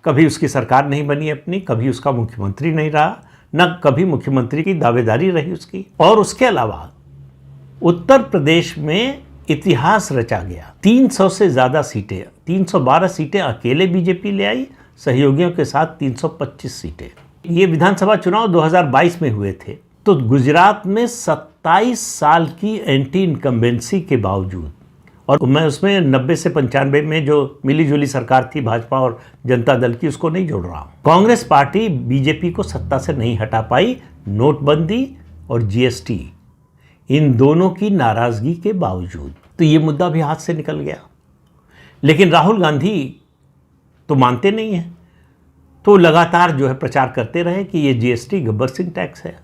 कभी उसकी सरकार नहीं बनी अपनी, कभी उसका मुख्यमंत्री नहीं रहा, न कभी मुख्यमंत्री की दावेदारी रही उसकी। और उसके अलावा उत्तर प्रदेश में इतिहास रचा गया। 300 से ज़्यादा सीटें, 312 सीटें अकेले बीजेपी ले आई, सहयोगियों के साथ 325 सीटें। ये विधानसभा चुनाव 2022 में हुए थे। तो गुजरात में 27 साल की एंटी इनकम्बेंसी के बावजूद, और मैं उसमें 90 से 95 में जो मिली जुली सरकार थी भाजपा और जनता दल की, उसको नहीं जोड़ रहा हूँ, कांग्रेस पार्टी बीजेपी को सत्ता से नहीं हटा पाई। नोटबंदी और जीएसटी, इन दोनों की नाराजगी के बावजूद। तो ये मुद्दा भी हाथ से निकल गया। लेकिन राहुल गांधी तो मानते नहीं हैं, तो लगातार जो है प्रचार करते रहे कि ये जीएसटी गब्बर सिंह टैक्स है।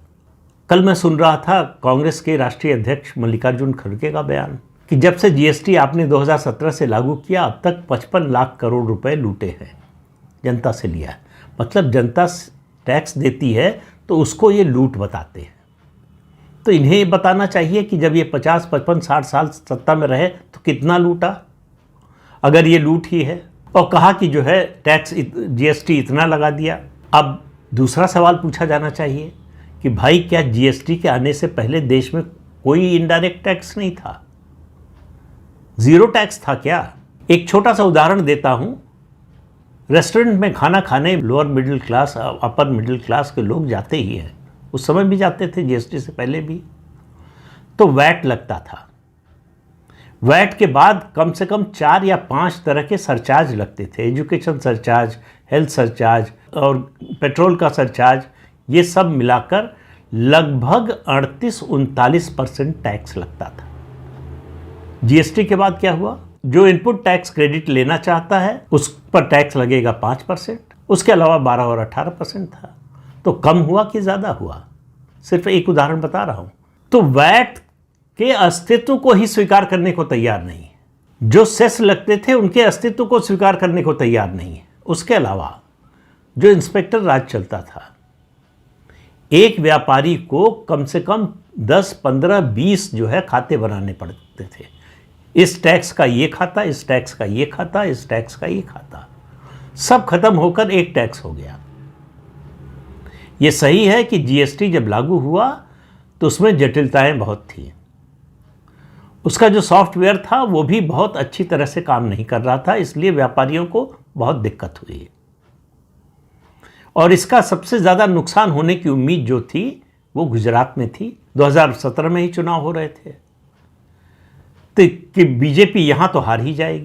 कल मैं सुन रहा था कांग्रेस के राष्ट्रीय अध्यक्ष मल्लिकार्जुन खड़गे का बयान कि जब से जीएसटी आपने 2017 से लागू किया, अब तक 55 लाख करोड़ रुपए लूटे हैं, जनता से लिया है। मतलब जनता टैक्स देती है तो उसको ये लूट बताते हैं। तो इन्हें ये बताना चाहिए कि जब ये 50, 55, 60 साल सत्ता में रहे तो कितना लूटा, अगर ये लूट ही है। और कहा कि जो है टैक्स जीएसटी इतना लगा दिया। अब दूसरा सवाल पूछा जाना चाहिए कि भाई क्या जीएसटी के आने से पहले देश में कोई इनडायरेक्ट टैक्स नहीं था? जीरो टैक्स था क्या? एक छोटा सा उदाहरण देता हूं। रेस्टोरेंट में खाना खाने lower middle class, upper middle class के लोग जाते ही हैं, उस समय भी जाते थे, जीएसटी से पहले भी। तो वैट लगता था। वैट के बाद कम से कम 4 या 5 तरह के सरचार्ज लगते थे। एजुकेशन सरचार्ज, हेल्थ सरचार्ज और पेट्रोल का सरचार्ज, ये सब मिलाकर लगभग 38-39% टैक्स लगता था। जीएसटी के बाद क्या हुआ? जो इनपुट टैक्स क्रेडिट लेना चाहता है उस पर टैक्स लगेगा 5%, उसके अलावा 12 और 18% था। तो कम हुआ कि ज़्यादा हुआ? सिर्फ एक उदाहरण बता रहा हूँ। तो वैट के अस्तित्व को ही स्वीकार करने को तैयार नहीं है। जो सेस लगते थे उनके अस्तित्व को स्वीकार करने को तैयार नहीं है। उसके अलावा जो इंस्पेक्टर राज चलता था, एक व्यापारी को कम से कम 10, 15, 20 जो है खाते बनाने पड़ते थे। इस टैक्स का ये खाता, इस टैक्स का ये खाता, इस टैक्स का ये खाता, सब खत्म होकर एक टैक्स हो गया। ये सही है कि जीएसटी जब लागू हुआ तो उसमें जटिलताएं बहुत थी। उसका जो सॉफ्टवेयर था वो भी बहुत अच्छी तरह से काम नहीं कर रहा था, इसलिए व्यापारियों को बहुत दिक्कत हुई। और इसका सबसे ज़्यादा नुकसान होने की उम्मीद जो थी वो गुजरात में थी। 2017 में ही चुनाव हो रहे थे, तो कि बीजेपी यहाँ तो हार ही जाएगी।